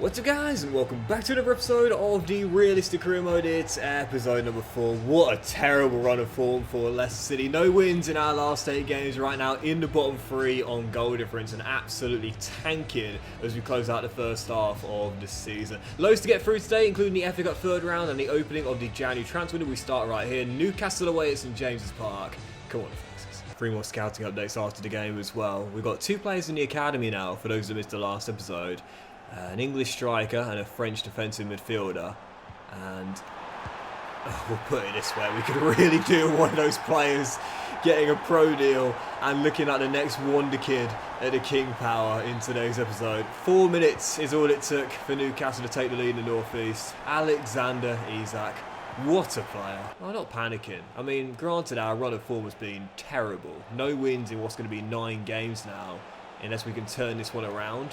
What's up guys, and welcome back to another episode of the Realistic Career Mode. It's episode number 4. What a terrible run of form for Leicester City. No wins in our last 8 games, right now in the bottom 3 on goal difference and absolutely tanking as we close out the first half of the season. Loads to get through today, including the FA Cup third round and the opening of the January transfer window. We start right here, Newcastle away at St James's Park. Come on, folks. 3 more scouting updates after the game as well. We've got 2 players in the academy now, for those that missed the last episode. An English striker and a French defensive midfielder, and we'll put it this way, we could really do one of those players getting a pro deal and looking at the next wonder kid at the King Power in today's episode. 4 minutes is all it took for Newcastle to take the lead in the North East. Alexander Isak, what a player. I'm not panicking. I mean, granted our run of form has been terrible. No wins in what's going to be 9 games now, unless we can turn this one around.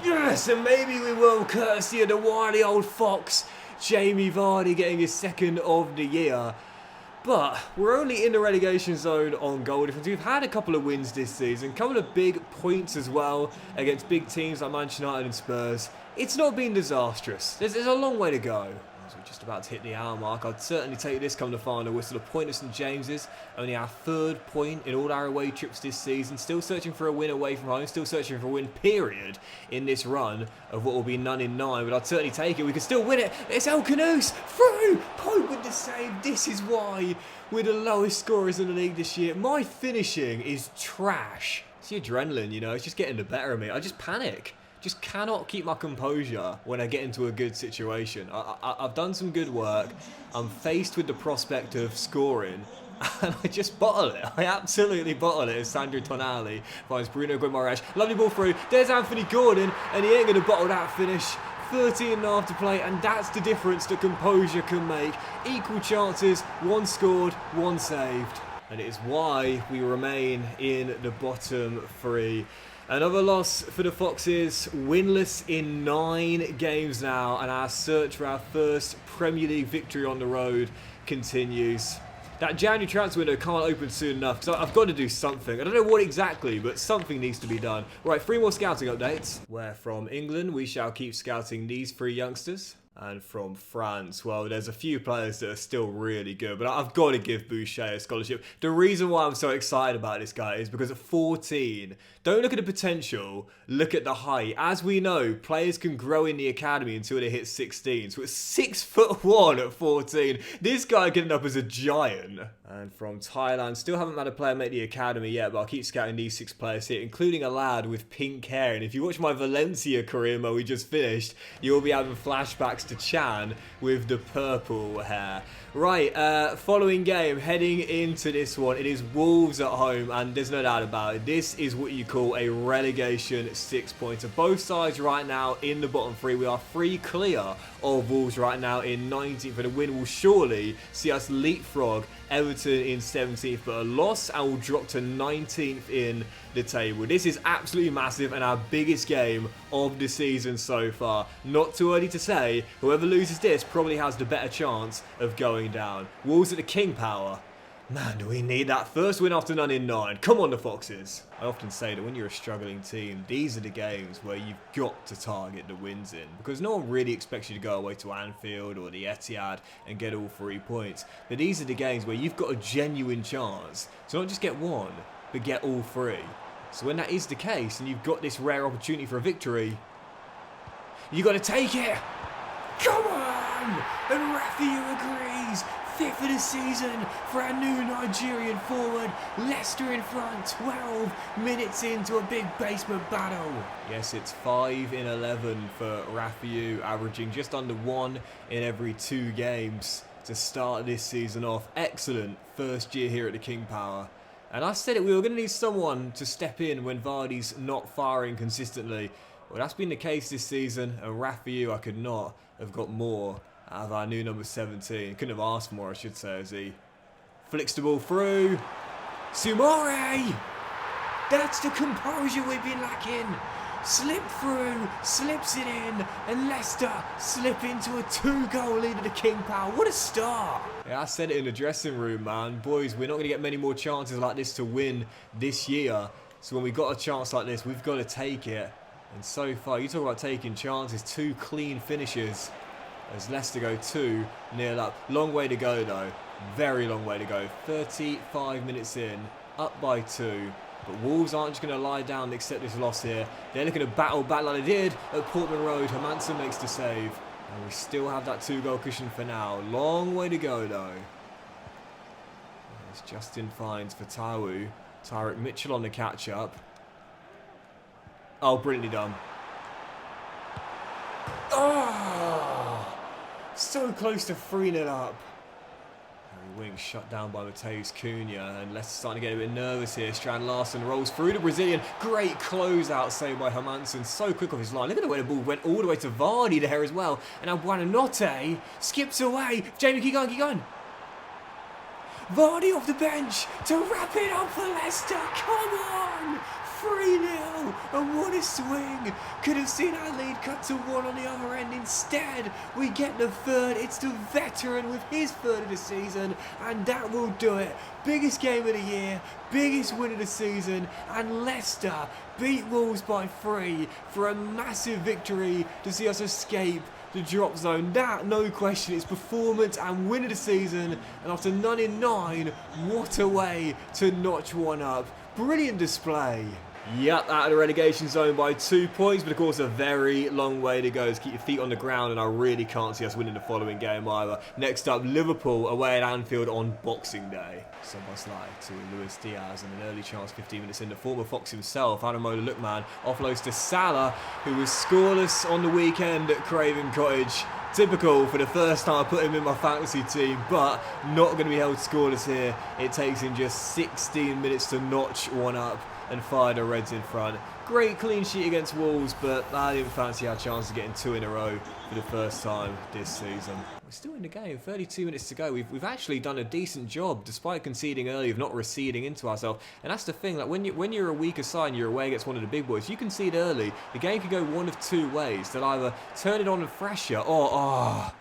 Yes, and maybe we will, courtesy of the wily old fox, Jamie Vardy, getting his 2nd of the year. But we're only in the relegation zone on goal difference. We've had a couple of wins this season, a couple of big points as well against big teams like Manchester United and Spurs. It's not been disastrous. There's a long way to go. As we're just about to hit the hour mark, I'd certainly take this come the final whistle. A point at St James's, only our 3rd point in all our away trips this season. Still searching for a win away from home, still searching for a win, period, in this run of what will be none in 9. But I'd certainly take it. We can still win it. It's El Canoes through. Pope with the save. This is why we're the lowest scorers in the league this year. My finishing is trash. It's the adrenaline, you know. It's just getting the better of me. I just panic. Just cannot keep my composure when I get into a good situation. I've done some good work. I'm faced with the prospect of scoring, and I just bottle it. I absolutely bottle it as Sandro Tonali finds Bruno Guimaraes. Lovely ball through. There's Anthony Gordon, and he ain't going to bottle that finish. 13.5 to play, and that's the difference that composure can make. Equal chances, 1 scored, 1 saved. And it is why we remain in the bottom 3. Another loss for the Foxes, winless in 9 games now, and our search for our first Premier League victory on the road continues. That January transfer window can't open soon enough, because I've got to do something. I don't know what exactly, but something needs to be done. Right, 3 more scouting updates. Where from England, we shall keep scouting these 3 youngsters. And from France, well, there's a few players that are still really good, but I've got to give Boucher a scholarship. The reason why I'm so excited about this guy is because at 14, don't look at the potential, look at the height. As we know, players can grow in the academy until they hit 16. So at 6'1" at 14, this guy getting up as a giant. And from Thailand, still haven't had a player make the academy yet, but I'll keep scouting these 6 players here, including a lad with pink hair. And if you watch my Valencia career mode we just finished, you'll be having flashbacks to Chan with the purple hair. Right, following game, heading into this one, it is Wolves at home, and there's no doubt about it. This is what you call a relegation 6-pointer. Both sides right now in the bottom 3. We are 3 clear of Wolves right now in 19th, and a win will surely see us leapfrog Everton in 17th, but a loss and will drop to 19th in the table. This is absolutely massive and our biggest game of the season so far. Not too early to say, whoever loses this probably has the better chance of going down. Wolves at the King Power. Man, do we need that first win after none in 9. Come on, the Foxes. I often say that when you're a struggling team, these are the games where you've got to target the wins in, because no one really expects you to go away to Anfield or the Etihad and get all 3 points. But these are the games where you've got a genuine chance to not just get 1, but get all 3. So when that is the case, and you've got this rare opportunity for a victory, you've got to take it. Come on! And Rafiu agrees. 5th of the season for our new Nigerian forward. Leicester in front, 12 minutes into a big basement battle. Yes, it's 5 in 11 for Rafiu, averaging just under 1 in every 2 games to start this season off. Excellent first year here at the King Power. And I said it, we were going to need someone to step in when Vardy's not firing consistently. Well, that's been the case this season, and Rafiu, I could not have got more out of our new number 17. Couldn't have asked for more, I should say, as he flicks the ball through. Sumare! That's the composure we've been lacking. Slip through, slips it in, and Leicester slip into a 2-goal lead at the King Power. What a start! Yeah, I said it in the dressing room, man. Boys, we're not going to get many more chances like this to win this year. So when we got a chance like this, we've got to take it. And so far, you talk about taking chances, 2 clean finishes as Leicester go 2-0 up. Long way to go though, very long way to go. 35 minutes in, up by 2. But Wolves aren't just going to lie down and accept this loss here. They're looking to battle back like they did at Portman Road. Hermansen makes the save. And we still have that 2-goal cushion for now. Long way to go though. It's Justin finds for Tawu. Tyrick Mitchell on the catch-up. Oh, brilliantly done. Oh! So close to 3-0 up. Harry Winks shut down by Mateus Cunha, and Leicester starting to get a bit nervous here. Strand Larsen rolls through the Brazilian. Great closeout saved by Hermansen. So quick off his line. Look at the way the ball went all the way to Vardy there as well. And now Buonanotte skips away. Jamie, keep going, keep going. Vardy off the bench to wrap it up for Leicester. Come on! 3-0, and what a swing. Could have seen our lead cut to 1 on the other end. Instead, we get the third. It's the veteran with his third of the season, and that will do it. Biggest game of the year, biggest win of the season, and Leicester beat Wolves by 3 for a massive victory to see us escape the drop zone. That, no question, is performance and win of the season, and after none in 9, what a way to notch 1 up. Brilliant display. Yep, out of the relegation zone by 2 points, but of course a very long way to go. Just keep your feet on the ground, and I really can't see us winning the following game either. Next up, Liverpool away at Anfield on Boxing Day. Somewhat slide to Luis Diaz, and an early chance 15 minutes in. The former Fox himself, Ademola Lookman, offloads to Salah, who was scoreless on the weekend at Craven Cottage. Typical for the first time I put him in my fantasy team, but not going to be held scoreless here. It takes him just 16 minutes to notch 1 up and fire the Reds in front. Great clean sheet against Wolves, but I didn't fancy our chance of getting 2 in a row for the first time this season. We're still in the game, 32 minutes to go. We've actually done a decent job, despite conceding early, of not receding into ourselves. And that's the thing, like when you're a weaker side and you're away against one of the big boys, you concede early, the game could go one of 2 ways. They'll either turn it on and fresher, or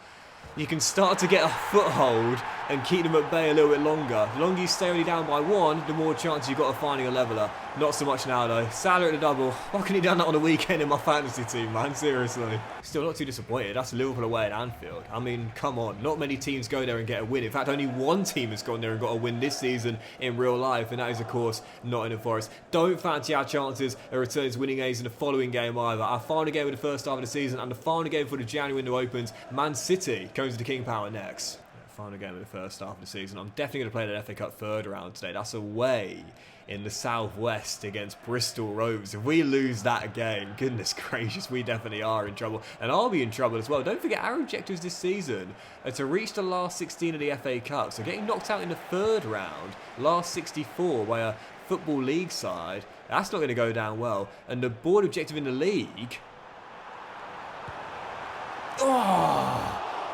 you can start to get a foothold and keep them at bay a little bit longer. The longer you stay only down by 1, the more chance you've got of finding a leveller. Not so much now though. Salah at the double. Why couldn't he done that on the weekend in my fantasy team, man? Seriously. Still not too disappointed. That's Liverpool away at Anfield. I mean, come on. Not many teams go there and get a win. In fact, only one team has gone there and got a win this season in real life, and that is, of course, Nottingham Forest. Don't fancy our chances of returning to winning A's in the following game either. Our final game of the first half of the season and the final game for the January window opens. Man City comes to the King Power next. Final game of the first half of the season. I'm definitely going to play that FA Cup third round today. That's away in the southwest against Bristol Rovers. If we lose that game, goodness gracious, we definitely are in trouble. And I'll be in trouble as well. Don't forget, our objectives this season are to reach the last 16 of the FA Cup. So getting knocked out in the third round, last 64 by a Football League side, that's not going to go down well. And the board objective in the league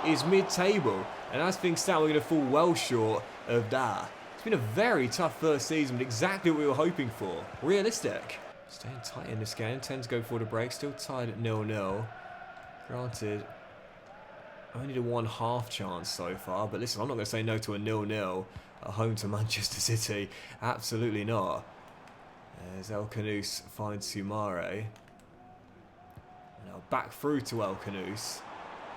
is mid-table. And as things stand, we're going to fall well short of that. It's been a very tough first season, but exactly what we were hoping for. Realistic. Staying tight in this game. 10 to go before the break. Still tied at 0-0. Granted, only the 1/2 chance so far. But listen, I'm not going to say no to a 0-0 at home to Manchester City. Absolutely not. There's El Kanous finds Sumare. Now back through to El Kanous.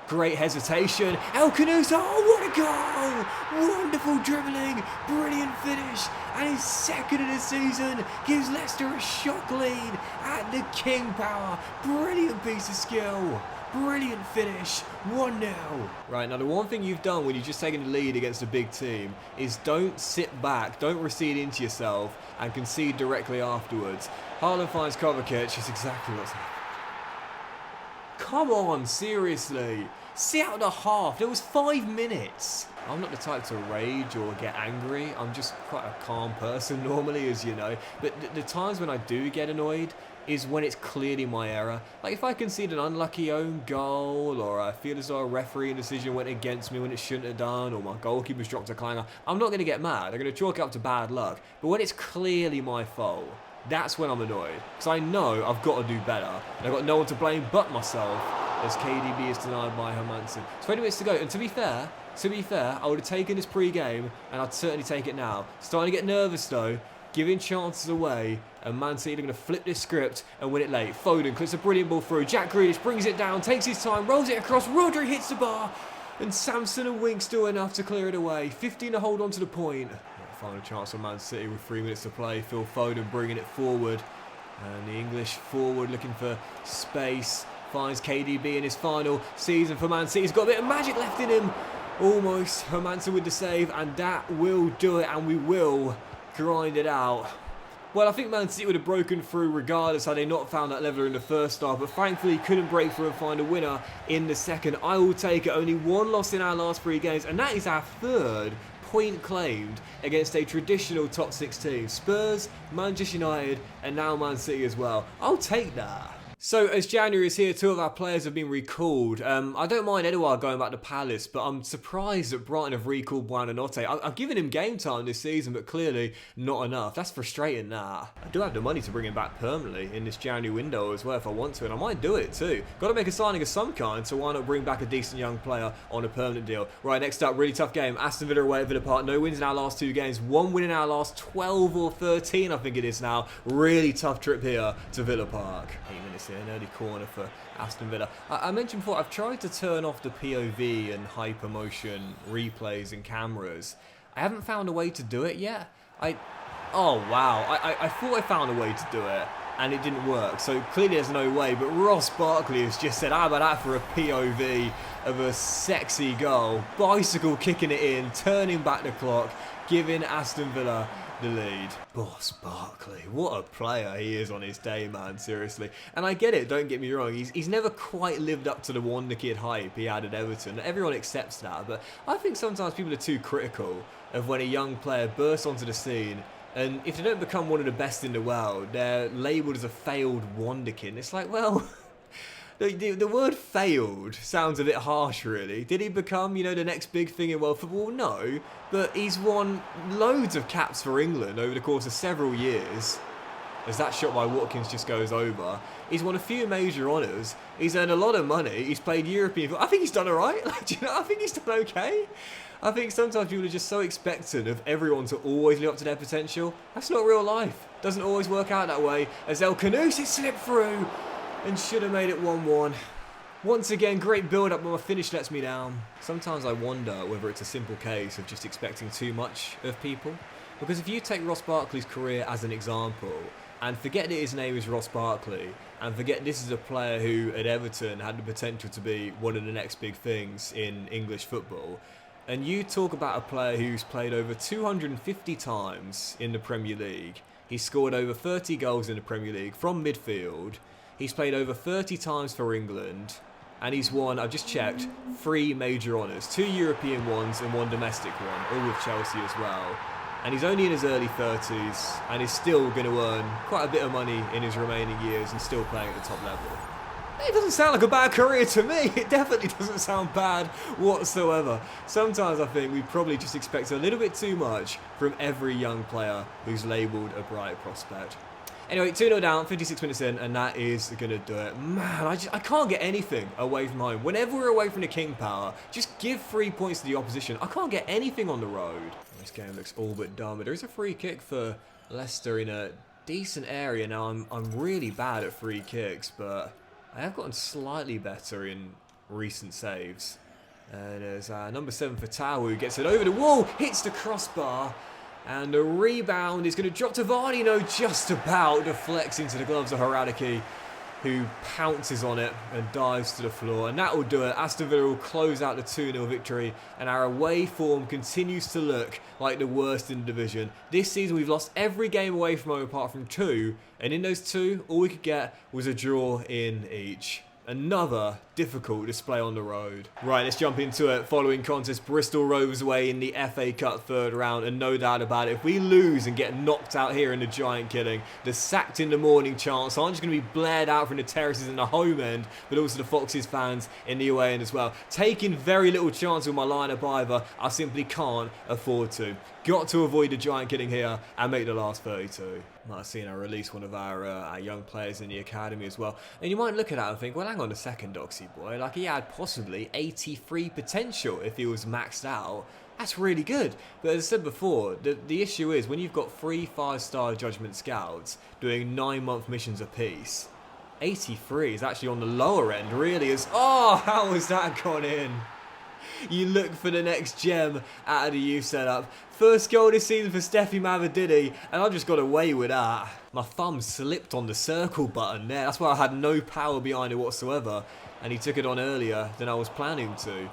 Great hesitation. El Kanous, oh, what a goal! Wonderful dribbling, brilliant finish, and his second of the season gives Leicester a shock lead at the King Power. Brilliant piece of skill. Brilliant finish, 1-0. Right, now the one thing you've done when you've just taken the lead against a big team is don't sit back, don't recede into yourself and concede directly afterwards. Haaland finds Kovacic, it's exactly what's happening. Come on, seriously. See out the half. There was 5 minutes. I'm not the type to rage or get angry. I'm just quite a calm person normally, as you know. But the times when I do get annoyed is when it's clearly my error. Like if I concede an unlucky own goal, or I feel as though a referee decision went against me when it shouldn't have done, or my goalkeeper's dropped a clanger, I'm not going to get mad. I'm going to chalk it up to bad luck. But when it's clearly my fault, that's when I'm annoyed. Because I know I've got to do better. And I've got no one to blame but myself, as KDB is denied by Hermansen. 20 minutes to go. And to be fair, I would have taken this pre-game, and I'd certainly take it now. Starting to get nervous though, giving chances away, And Man City are going to flip this script and win it late. Foden clips a brilliant ball through. Jack Grealish brings it down, takes his time, rolls it across. Rodri hits the bar. And Samson and Winks do enough to clear it away. 15 to hold on to the point. Final chance for Man City with 3 minutes to play. Phil Foden bringing it forward. And the English forward looking for space. Finds KDB in his final season for Man City. He's got a bit of magic left in him. Almost Hermansen with the save. And that will do it. And we will grind it out. Well, I think Man City would have broken through regardless had they not found that leveller in the first half, but thankfully couldn't break through and find a winner in the second. I will take it. Only 1 loss in our last 3 games, and that is our 3rd point claimed against a traditional top 6 team. Spurs, Manchester United, and now Man City as well. I'll take that. So, as January is here, 2 of our players have been recalled. I don't mind Edouard going back to Palace, but I'm surprised that Brighton have recalled Buonanotte. I've given him game time this season, but clearly not enough. That's frustrating, nah. I do have the money to bring him back permanently in this January window as well if I want to, and I might do it too. Got to make a signing of some kind, so why not bring back a decent young player on a permanent deal? Right, next up, really tough game. Aston Villa away at Villa Park. No wins in our last 2 games. 1 win in our last 12 or 13, I think it is now. Really tough trip here to Villa Park. 8 minutes in, early corner for Aston Villa. I mentioned before, I've tried to turn off the POV and hypermotion replays and cameras. I haven't found a way to do it yet. Oh wow, I thought I found a way to do it and it didn't work, so clearly there's no way, but Ross Barkley has just said, how about that for a POV of a sexy goal, bicycle kicking it in, turning back the clock, giving Aston Villa the lead. Ross Barkley, what a player he is on his day, man, seriously. And I get it, don't get me wrong, he's never quite lived up to the Wonder Kid hype he had at Everton. Everyone accepts that, but I think sometimes people are too critical of when a young player bursts onto the scene, and if they don't become one of the best in the world, they're labelled as a failed Wonder Kid. And it's like, well, the word failed sounds a bit harsh, really. Did he become, you know, the next big thing in world football? No, but he's won loads of caps for England over the course of several years. As that shot by Watkins just goes over. He's won a few major honours. He's earned a lot of money. He's played European football. I think he's done alright. Like, do you know, I think he's done okay. I think sometimes people are just so expectant of everyone to always live up to their potential. That's not real life. Doesn't always work out that way. As El Khanouzi slipped through and should have made it 1-1. Once again, great build-up, but my finish lets me down. Sometimes I wonder whether it's a simple case of just expecting too much of people. Because if you take Ross Barkley's career as an example, and forget that his name is Ross Barkley, and forget this is a player who at Everton had the potential to be one of the next big things in English football, and you talk about a player who's played over 250 times in the Premier League, he's scored over 30 goals in the Premier League from midfield, he's played over 30 times for England, and he's won, I've just checked, 3 major honours, 2 European ones and 1 domestic one, all with Chelsea as well. And he's only in his early 30s, and he's still going to earn quite a bit of money in his remaining years and still playing at the top level. It doesn't sound like a bad career to me. It definitely doesn't sound bad whatsoever. Sometimes I think we probably just expect a little bit too much from every young player who's labelled a bright prospect. Anyway, 2-0 down, 56 minutes in, and that is going to do it. Man, I can't get anything away from home. Whenever we're away from the King Power, just give 3 points to the opposition. I can't get anything on the road. This game looks all but done, but there is a free kick for Leicester in a decent area. Now, I'm really bad at free kicks, but I have gotten slightly better in recent saves. And there's number 7 for Tawu, gets it over the wall, hits the crossbar. And the rebound is going to drop to Vardy. No, just about deflects into the gloves of Haradaki, who pounces on it and dives to the floor. And that will do it. Aston Villa will close out the 2-0 victory. And our away form continues to look like the worst in the division. This season we've lost every game away from home apart from 2. And in those 2, all we could get was a draw in each. Another difficult display on the road. Right, let's jump into it. Following contest, Bristol Rovers away in the FA Cup 3rd round, and no doubt about it, if we lose and get knocked out here in the Giant Killing, the sacked in the morning chants aren't just going to be blared out from the terraces in the home end, but also the Foxes fans in the away end as well. Taking very little chance with my lineup either, I simply can't afford to. Got to avoid the Giant Killing here and make the last 32. Might have seen I release one of our young players in the academy as well. And you might look at that and think, well, hang on a second, Doxy boy. Like, he had possibly 83 potential if he was maxed out. That's really good. But as I said before, the issue is when you've got 3 5-star judgment scouts doing 9-month missions apiece, 83 is actually on the lower end, really. Oh, how has that gone in? You look for the next gem out of the youth setup. First goal this season for Steffi Mavadidi, and I just got away with that. My thumb slipped on the circle button there. That's why I had no power behind it whatsoever, and he took it on earlier than I was planning to.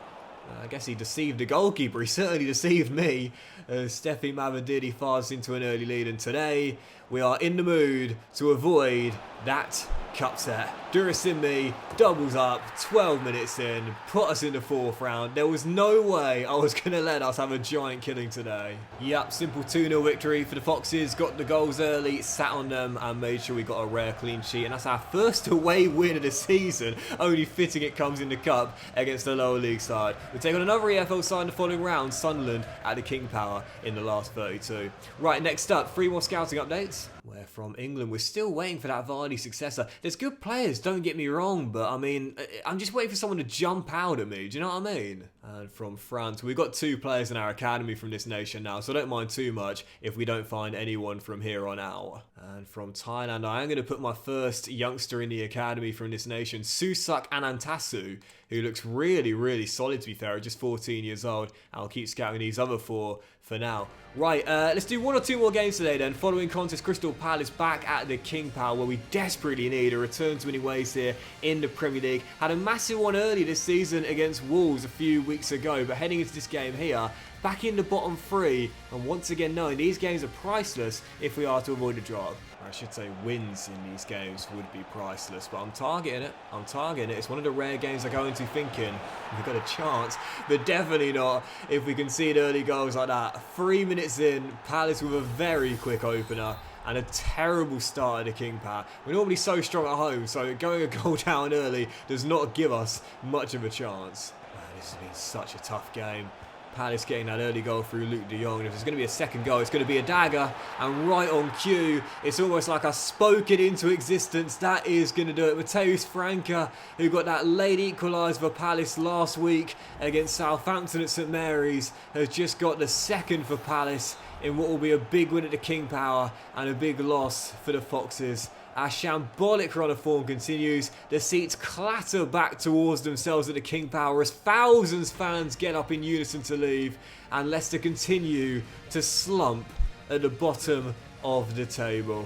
I guess he deceived the goalkeeper. He certainly deceived me. Steffi Mavadidi fires into an early lead, and today we are in the mood to avoid that cup set. Durasimbi doubles up, 12 minutes in, put us in the 4th round. There was no way I was going to let us have a giant killing today. Yep, simple 2-0 victory for the Foxes. Got the goals early, sat on them, and made sure we got a rare clean sheet. And that's our first away win of the season. Only fitting it comes in the cup against the lower league side. We take on another EFL side in the following round, Sunderland at the King Power in the last 32. Right, next up, 3 more scouting updates. Where from England, we're still waiting for that Vardy successor. There's good players, don't get me wrong, but I mean, I'm just waiting for someone to jump out at me, do you know what I mean? And from France, we've got 2 players in our academy from this nation now, so I don't mind too much if we don't find anyone from here on out. And from Thailand, I am going to put my first youngster in the academy from this nation, Susak Anantasu, who looks really, really solid to be fair, just 14 years old. I'll keep scouting these other 4 for now. Right, let's do 1 or 2 more games today then. Following contest, Crystal Palace back at the King Power, where we desperately need a return to winning ways here in the Premier League. Had a massive one early this season against Wolves a few weeks ago, but heading into this game here, back in the bottom 3, and once again knowing these games are priceless if we are to avoid a drop. I should say wins in these games would be priceless, but I'm targeting it. It's one of the rare games I go into thinking we've got a chance, but definitely not if we concede early goals like that. 3 minutes in, Palace with a very quick opener and a terrible start at the King Power. We're normally so strong at home, so going a goal down early does not give us much of a chance. This has been such a tough game. Palace getting that early goal through Luke de Jong. If there's going to be a second goal, it's going to be a dagger. And right on cue, it's almost like I spoke it into existence. That is going to do it. Mateus Franca, who got that late equaliser for Palace last week against Southampton at St Mary's, has just got the second for Palace in what will be a big win at the King Power and a big loss for the Foxes. Our shambolic run of form continues. The seats clatter back towards themselves at the King Power as thousands of fans get up in unison to leave, and Leicester continue to slump at the bottom of the table.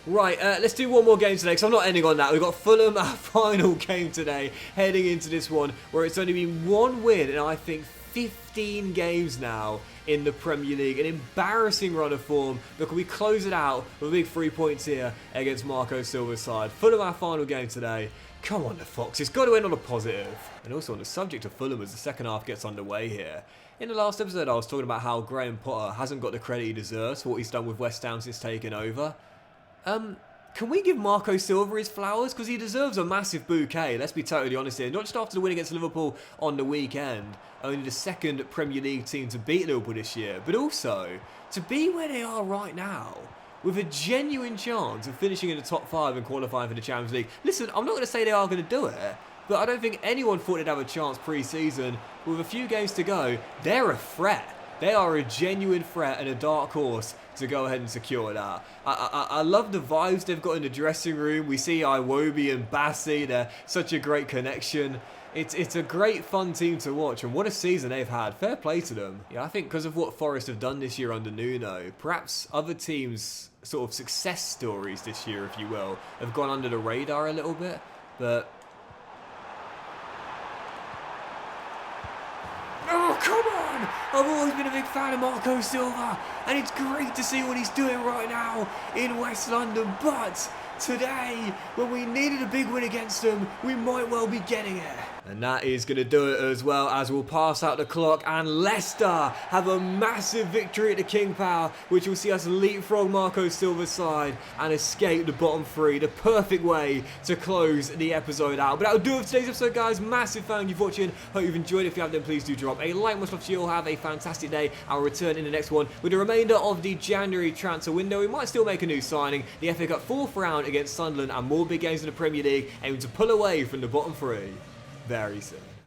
Right, let's do 1 more game today, because I'm not ending on that. We've got Fulham, our final game today, heading into this one where it's only been 1 win in, I think, 15 games now in the Premier League. An embarrassing run of form, but can we close it out with a big 3 points here against Marco Silva's side? Fulham, our final game today. Come on, the Foxes, got to end on a positive. And also on the subject of Fulham as the second half gets underway here. In the last episode, I was talking about how Graham Potter hasn't got the credit he deserves for what he's done with West Ham since taking over. Can we give Marco Silva his flowers? Because he deserves a massive bouquet, let's be totally honest here. Not just after the win against Liverpool on the weekend, only the second Premier League team to beat Liverpool this year, but also to be where they are right now, with a genuine chance of finishing in the top 5 and qualifying for the Champions League. Listen, I'm not going to say they are going to do it, but I don't think anyone thought they'd have a chance pre-season. With a few games to go, they're a threat. They are a genuine threat and a dark horse to go ahead and secure that. I love the vibes they've got in the dressing room. We see Iwobi and Bassi, they're such a great connection. It's a great fun team to watch, and what a season they've had. Fair play to them. Yeah, I think because of what Forest have done this year under Nuno, perhaps other teams' sort of success stories this year, if you will, have gone under the radar a little bit, but... Oh, come on! I've always been a big fan of Marco Silva, and it's great to see what he's doing right now in West London, but today, when we needed a big win against them, we might well be getting it. And that is going to do it as well, as we'll pass out the clock, and Leicester have a massive victory at the King Power, which will see us leapfrog Marco Silva's side and escape the bottom 3. The perfect way to close the episode out. But that'll do it for today's episode, guys. Massive thank you for watching. Hope you've enjoyed it. If you have, then please do drop a like. Much love to you all. Have a fantastic day. I'll return in the next one with the remainder of the January transfer window. We might still make a new signing. The FA Cup 4th round against Sunderland, and more big games in the Premier League, aiming to pull away from the bottom 3 very soon.